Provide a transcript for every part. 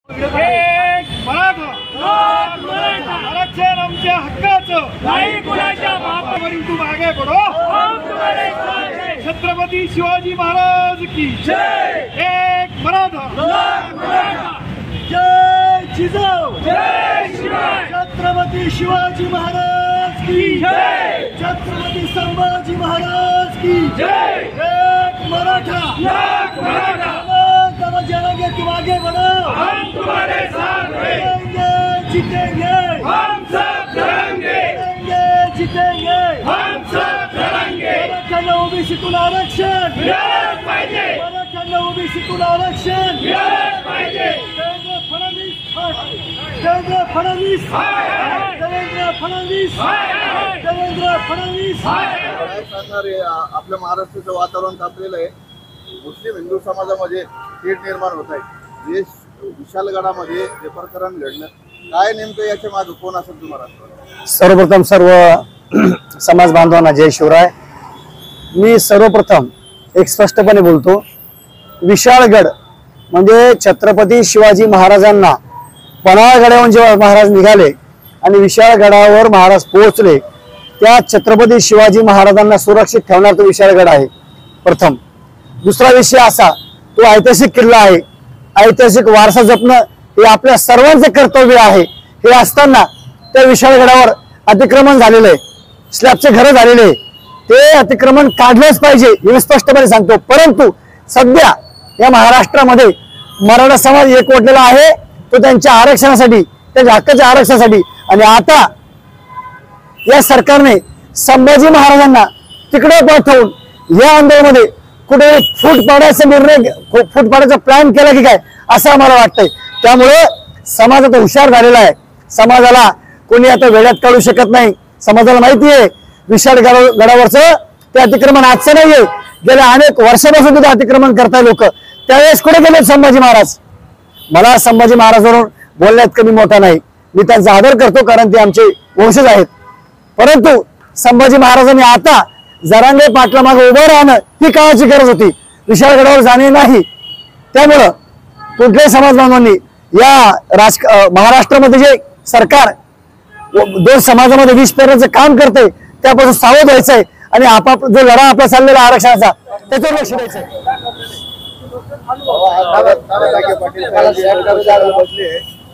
एक मराठा आरक्षण आमच्या हक्काचं नाही, कुणाच्या बापावरील तू मागे पडो। छत्रपती शिवाजी महाराज की जय। एक मराठा जय जिजाऊ, जय शिवाय। छत्रपती शिवाजी महाराज की जय, छत्रपती संभाजी महाराज की जय। एक मराठा जाएंगे, तुम आगे बढ़ो, हम तुम्हारे साथ हैं। जीतेंगे हम सब लड़ेंगे, जीतेंगे हम सब लड़ेंगे। मराठ्यांना ओबीसीतून आरक्षण मिळालंच पाहिजे, मराठ्यांना ओबीसीतून आरक्षण मिळालंच पाहिजे। देवेंद्र फडणवीस, देवेंद्र फडणवीस, देवेंद्र फडणवीस, देवेंद्र फडणवीस। काय सांगणार आहे? आपल्या महाराष्ट्राचं वातावरण तापलेलं आहे। मुस्लिम हिंदू समाजामध्ये तेढ निर्माण होत आहे। विशालगडामध्ये जे प्रकरण घडलं, काय नेमकं याच्या मागे कोण असेल तुम्हाला? सर्वप्रथम सर्व समाज बांधवांना जय शिवराय। मी सर्वप्रथम एक स्पष्टपणे बोलतो, विशाळगड म्हणजे छत्रपती शिवाजी महाराजांना पन्हाळगडावरून जेव्हा महाराज निघाले आणि विशाळगडावर महाराज पोहोचले, त्या छत्रपती शिवाजी महाराजांना सुरक्षित ठेवणार तो विशाळगड आहे प्रथम। दुसरा विषय असा, तो ऐतिहासिक किल्ला आहे, ऐतिहासिक वारसा जपणं हे आपल्या सर्वांचे कर्तव्य आहे। हे असताना त्या विशाळगडावर अतिक्रमण झालेलं आहे, स्लॅबचे घरं झालेले आहे, ते अतिक्रमण काढलेच पाहिजे हे मी स्पष्टपणे सांगतो। परंतु सध्या या महाराष्ट्रामध्ये मराठा समाज एकवटलेला आहे, तो त्यांच्या आरक्षणासाठी, त्यांच्या हक्काच्या आरक्षणासाठी। आणि आता या सरकारने संभाजी महाराजांना तिकडे पाठवून या आंदोलनामध्ये कुठे फूट पाडायचा निर्णय, फूट पाडायचा प्लॅन केला की काय असं आम्हाला वाटतंय। त्यामुळे समाज आता हुशार झालेला आहे, समाजाला कोणी आता वेड्यात काढू शकत नाही। समाजाला माहिती आहे विशाळगडावरचं ते अतिक्रमण आजचं नाहीये, गेल्या अनेक वर्षापासून तिथे अतिक्रमण करताय लोक। त्यावेळेस कुठे गेले संभाजी महाराज? मला संभाजी महाराजांवरून बोलण्यात कमी मोठा नाही, मी त्यांचा आदर करतो कारण ते आमचे वंशज आहेत। परंतु संभाजी महाराजांनी आता जरांगे पाटलामागे उभं राहणं ही काळाची गरज होती, विशाळगडावर जाणे नाही। त्यामुळं कुठल्याही समाज बांधवांनी या महाराष्ट्रामध्ये जे सरकार दोन समाजामध्ये विष पेरण्याचं काम करते त्यापासून सावध व्हायचंय आणि जो लढा आपला चाललेला आरक्षणाचा त्याच्यावर लक्ष द्यायचंय।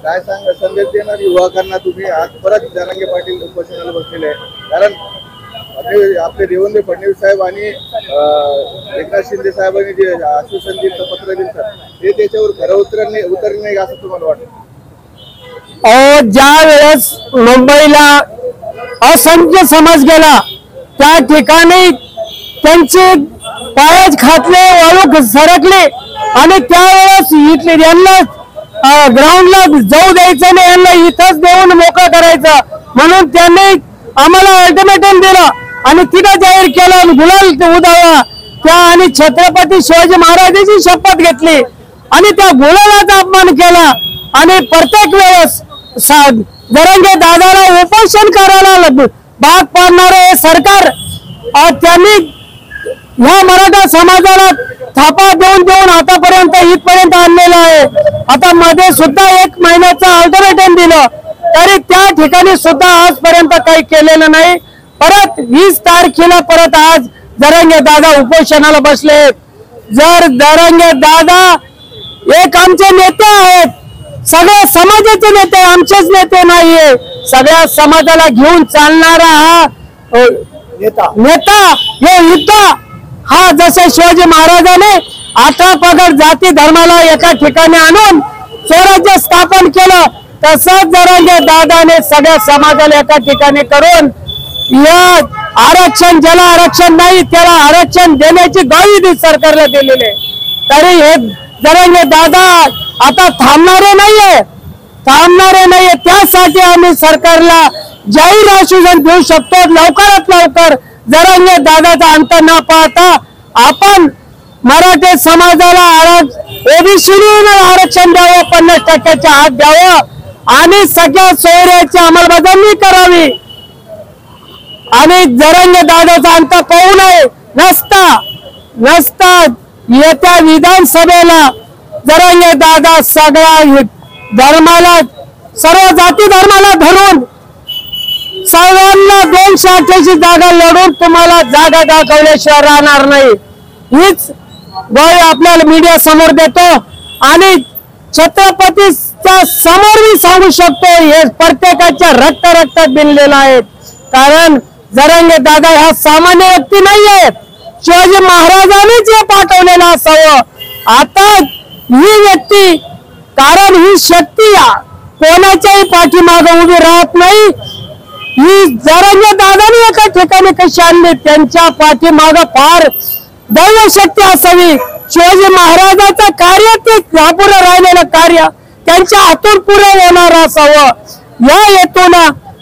काय सांग संदेश देणार युवकांना तुम्ही? आज परत जरांगे पाटील उपोषणाला बसलेले आहे, कारण आपले देवेंद्र फडणवीस साहेब आणि एकनाथ शिंदे साहेबांनी जे आश्वासन दिलं, पत्र दिलं, ते त्याच्यावर खरं उतरले नाही असं तुम्हाला वाटतं? ज्या वेळेस मुंबईला असंख्य समाज गेला त्या ठिकाणी त्यांचे पायच खातले, वाळू सरकले आणि त्यावेळेस इथले यांना ग्राउंडला जाऊ द्यायचं नाही, यांना इथंच देऊन मोकळं करायचं म्हणून त्यांनी आम्हाला अल्टिमेटम दिला आणि तिथं जाहीर केलं गुलाल उधळला त्या आणि छत्रपती शिवाजी महाराजांची शपथ घेतली आणि त्या गुलालाचा अपमान केला। आणि प्रत्येक वेळेस जरांगे दादाला उपोषण करायला भाग पाडणारे सरकार त्यांनी ह्या मराठा समाजाला थापा देऊन आतापर्यंत इथपर्यंत आणलेला आहे। आता मध्ये सुद्धा 1 महिन्याचं अल्टिमेटम दिलं तरी त्या ठिकाणी सुद्धा आजपर्यंत काही केलेलं नाही। परत 20 तारखेला परत आज जरांगे दादा उपोषणाला बसले। जर जरांगे दादा एक आमचे नेते आहेत, सगळ्या समाजाचे नेते, आमचेच नेते नाहीये, सगळ्या समाजाला घेऊन चालणारा हा नेता हे युद्ध हा जसे शिवाजी महाराजांनी 18 पगड जाती धर्माला एका ठिकाणी आणून स्वराज्य स्थापन केलं, तसंच जरांगे दादाने सगळ्या समाजाला एका ठिकाणी करून या आरक्षण, ज्याला आरक्षण नाही त्याला आरक्षण देण्याची ग्वाही सरकारला दिलेली आहे। तरी हे जरांगे दादा आता थांबणारे नाहीये, त्यासाठी आम्ही सरकारला जाहीर आश्वासन देऊ शकतो, लवकरात लवकर जरांगे दादाचा अंत न पाहता आपण मराठा समाजाला ओबीसीने आरक्षण द्यावं, 50% आत द्यावं आणि सगळ्या सोयऱ्याची अंमलबजावणी करावी आणि जरांगे दादाचा अंत पाहू नये। नसता येत्या विधानसभेला जरांगे दादा सगळा धर्माला सर्व जाती धर्माला धरून सर्वांना 288 जागा लढून तुम्हाला जागा दाखवल्याशिवाय राहणार नाही, हीच ग्वाही आपल्याला मीडिया समोर देतो। आणि छत्रपतीच्या समोर मी सांगू शकतो, हे प्रत्येकाच्या रक्तात बिनलेलं आहे। कारण जरांगे दादा हा सामान्य व्यक्ती नाही आहेत, शिवाजी महाराजांनीच हे पाठवलेलं असावं। आता ही व्यक्ती, कारण ही शक्ती कोणाच्याही पाठीमागे उभी राहत नाही, ही जरांगे दादानी एका ठिकाणी कशी आणली, त्यांच्या पाठीमागे फार दैव शक्ती असावी। शिवाजी महाराजांचं कार्य, ते पुढे राहिलेलं कार्य त्यांच्या हातून पुढे होणार असावं। या हेतून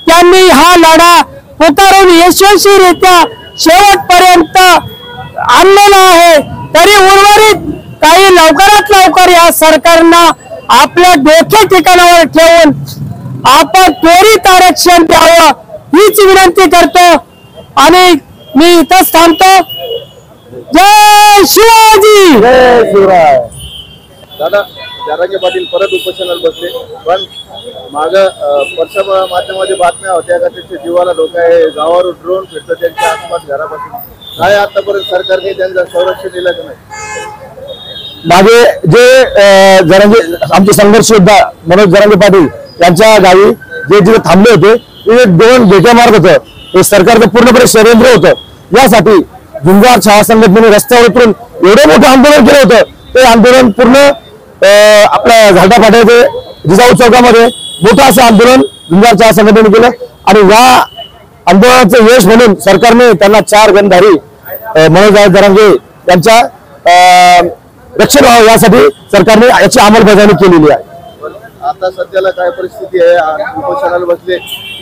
त्यांनी हा लढा पुकारून यशस्वीरित्या शेवटपर्यंत आणलेला आहे। तरी उर्वरित काही लवकरात लवकर या सरकारनं आपल्या डोक्या ठिकाणावर ठेवून आपण त्वरित आरक्षण द्यावं हीच विनंती करतो आणि मी इथंच थांबतो। जय शिवाजी, जय शिवराय। दादा, जरांगे पाटील परत उपोषणाला बसले, पण माग माध्यमामध्ये बातम्या होत्या का त्यांच्या जीवाला धोका आहे, गावावर ड्रोन फिरतं त्यांच्या आसपास घरापासून, काय आतापर्यंत सरकारने त्यांचं संरक्षण दिलं की नाही? मागे जे जरांगे आमचे संघर्ष योद्धा मनोज जरांगे पाटील यांच्या गावी जे जिथे थांबले होते ते 2 भेट्या मारत होतं, हे सरकारचं पूर्णपणे षडयंत्र होतं। यासाठी झुंजार छावा संघटनेने रस्त्यावर उतरून एवढं मोठं आंदोलन केलं होतं, ते आंदोलन पूर्ण आपल्या झाटा फाट्याचे जिजाऊ चौकामध्ये मोठं असं आंदोलन झुंजार छावा संघटनेने केलं। आणि या आंदोलनाचं यश म्हणून सरकारने त्यांना 4 गणधारी मनोज जरांगे यांच्या रक्षण व्हावं यासाठी सरकारने याची अंमलबजावणी केलेली आहे। आता सध्याला काय परिस्थिती आहे? उपोषणाला बसले,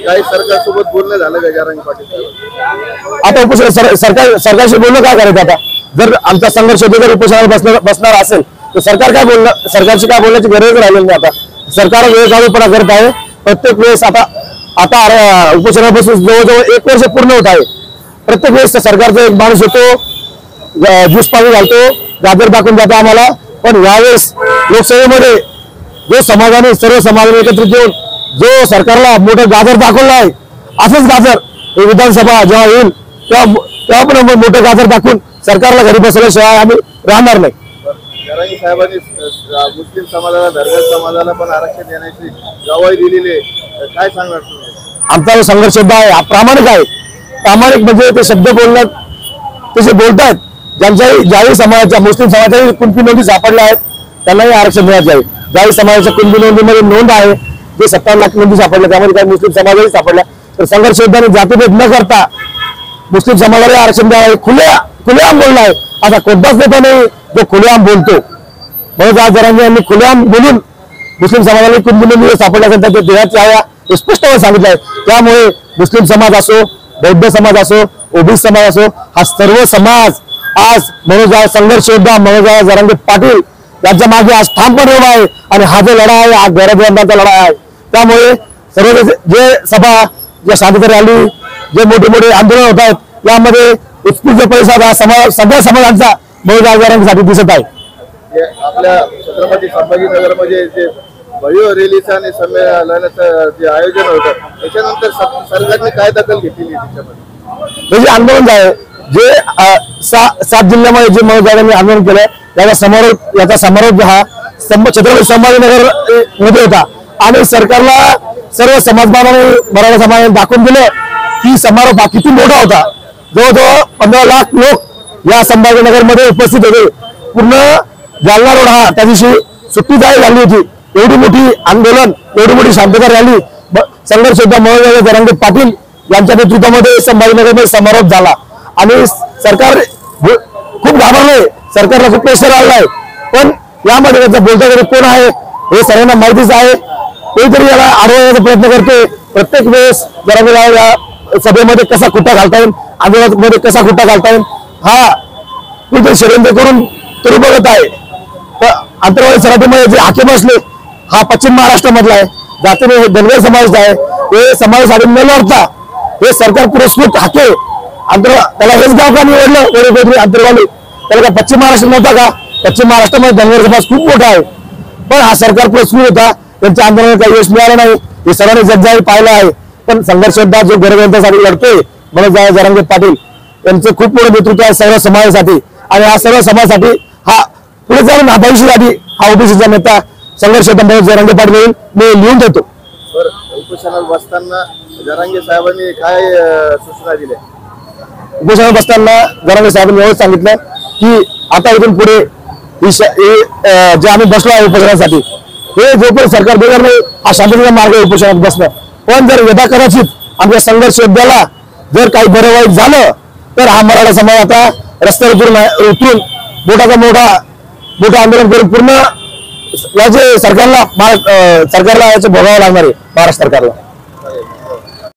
काही सरकारसोबत बोलणं झालं का जरांगे पाटील? आता उपोषण सरकारशी बोलणं काय करायचं? आता जर आमचा संघर्ष जर उपोषणाला बसणार असेल तर सरकार काय बोलणं, सरकारची काय बोलण्याची गरज राहिलेली नाही। आता सरकार वेळोवेळीपणा करत आहे प्रत्येक वेळेस। आता उपोषणाला बसून जवळजवळ 1 वर्ष पूर्ण होत आहे। प्रत्येक वेळेस सरकारचा एक माणूस येतो, ज्यूस पाणी घालतो, गाजर दाखवून जातो आम्हाला, पण यावेळेस लोकसभेमध्ये जो समाजाने सर्व समाजाने एकत्रित येऊन जो सरकारला मोठं गाजर दाखवलं आहे, असंच गाजर हे विधानसभा जेव्हा येईल तेव्हा पण मोठं गाजर दाखवून सरकारला घरी बसवल्याशिवाय आम्ही राहणार नाही। जरांगे साहेबांनी मुस्लिम समाजाला, धनगर समाजाला पण आरक्षण देण्याची ग्वाही दिलेली आहे, काय सांगणार तुम्ही? आमचा जो संघर्ष आहे हा प्रामाणिक आहे। प्रामाणिक म्हणजे ते शब्द बोलण्यात तसे बोलतात, ज्याही समाजाच्या, मुस्लिम समाजाच्या कुणबी नोंदी सापडल्या आहेत त्यांनाही आरक्षण देण्यात आहे। ज्याही समाजाच्या कुणबी नोंदीमध्ये नोंद आहे, जे 57 लाख नोंदी सापडल्या त्यामध्ये काही मुस्लिम समाजाही सापडल्या, तर संघर्ष योद्धाने जातीभेद न करता मुस्लिम समाजाला आरक्षण द्यावं खुलेआम बोलणं आहे। आता कोणताच नेता नाही जो खुलेआम बोलतो, म्हणून जरांगे यांनी खुलेआम बोलून मुस्लिम समाजाला कुणबी नोंदी सापडल्या त्यांच्या देण्यात याव्या हे स्पष्टपणे सांगितलं आहे। त्यामुळे मुस्लिम समाज असो, बौद्ध समाज असो, ओबीसी समाज असो, हा सर्व समाज आज मनोज संघर्ष योद्धा मनोज जरांगे पाटील यांच्या मागे आज ठामपणे उभा आहे। आणि हा जो लढा आहे हा गैरबंधाचा लढा आहे। त्यामुळे सर्व जे सभा, जे शांतता रॅली, जे मोठे मोठे आंदोलन होत आहेत, यामध्ये उत्स्फूर्त प्रतिसाद हा सगळ्या समाजांचा मनोज जरांगेसाठी दिसत आहे। आपल्या छत्रपती संभाजीनगरमध्ये जे भव्य रॅलीचं आणि संमेलनाचं जे आयोजन होतं त्याच्यानंतर सरकारने काय दखल घेतली त्याच्यामध्ये? हे जे आंदोलन आहे, जे 7 जिल्ह्यामध्ये जे मनोज आंदोलन केलं याचा समारोप हा छत्रपती संभाजीनगर मध्ये होता। आणि सरकारला सर्व समाजबांधवांनी, मराठा समाजाने दाखवून दिलं की समारोप हा किती मोठा होता। जवळजवळ 15 लाख लोक या संभाजीनगर मध्ये उपस्थित होते। पूर्ण जालना रोड हा त्या दिवशी सुट्टी जाहीर झाली होती। एवढी मोठी आंदोलन, एवढी मोठी शांतता रॅली संघर्ष योद्धा मनोज जरांगे पाटील यांच्या नेतृत्वामध्ये संभाजीनगरमध्ये समारोप झाला। आणि सरकार खूप घाबरले, सरकारला खूप प्रेशर आलाय, पण यामध्ये त्याचा बोलता कोण आहे हे सर्वांना माहितीच आहे। कोणीतरी याला अडवण्याचा प्रयत्न करते। प्रत्येक वेळेस जरांगे सभेमध्ये कसा खुट्टा घालता येईल, आंदोलनामध्ये कसा खुट्टा घालता येईल हा कुठे षडयंत्र करून तरी बघत आहे। आंतरवादी सराटीमध्ये जे हाकेम असले हा पश्चिम महाराष्ट्रामधला आहे, जातीने धनगर समाज आहे, हे समाजासाठी न लढता हे सरकार पुरस्कृत हाके त्याला हेच गाव का निवडलं आंतरवाली, त्याला का पश्चिम महाराष्ट्र नव्हता का? पश्चिम महाराष्ट्रामध्ये धनगर समाज खूप मोठा आहे, पण हा सरकार पुरस्कृत होता। त्यांच्या आंदोलनाला काही यश मिळालं नाही हे सर्वांनी जगजाहीर पाहिलं आहे. पण संघर्ष योद्धा जो गरिबांसाठी लढतोय मनोज जरांगे पाटील यांचं खूप मोठं नेतृत्व आहे सर्व समाजासाठी आणि हा सर्व समाजासाठी हा पुढे जाऊन भविष्यासाठी हा ओबीसीचा नेता संघर्ष योद्धा मनोज जरांगे पाटील मी लिहून देतो. उपोषणाला बसताना जरांगे साहेबांनी काय सूचना दिल्या? उपोषणाला बसताना जरांगे साहेबांनी एवढं सांगितलं की आता इथून पुढे जे आम्ही बसलो आहे उपोषणासाठी हे जोपर्यंत सरकार देणार नाही हा शांततेचा मार्ग आहे उपोषणात बसणं. पण जर यदा कदाचित आमच्या संघर्ष योद्ध्याला जर काही बरं वाईट झालं तर हा मराठा समाज आता रस्त्यावर उतरून मोठं आंदोलन करून पूर्ण याचे सरकारला याचं भोगावं लागणार आहे महाराष्ट्र सरकारला.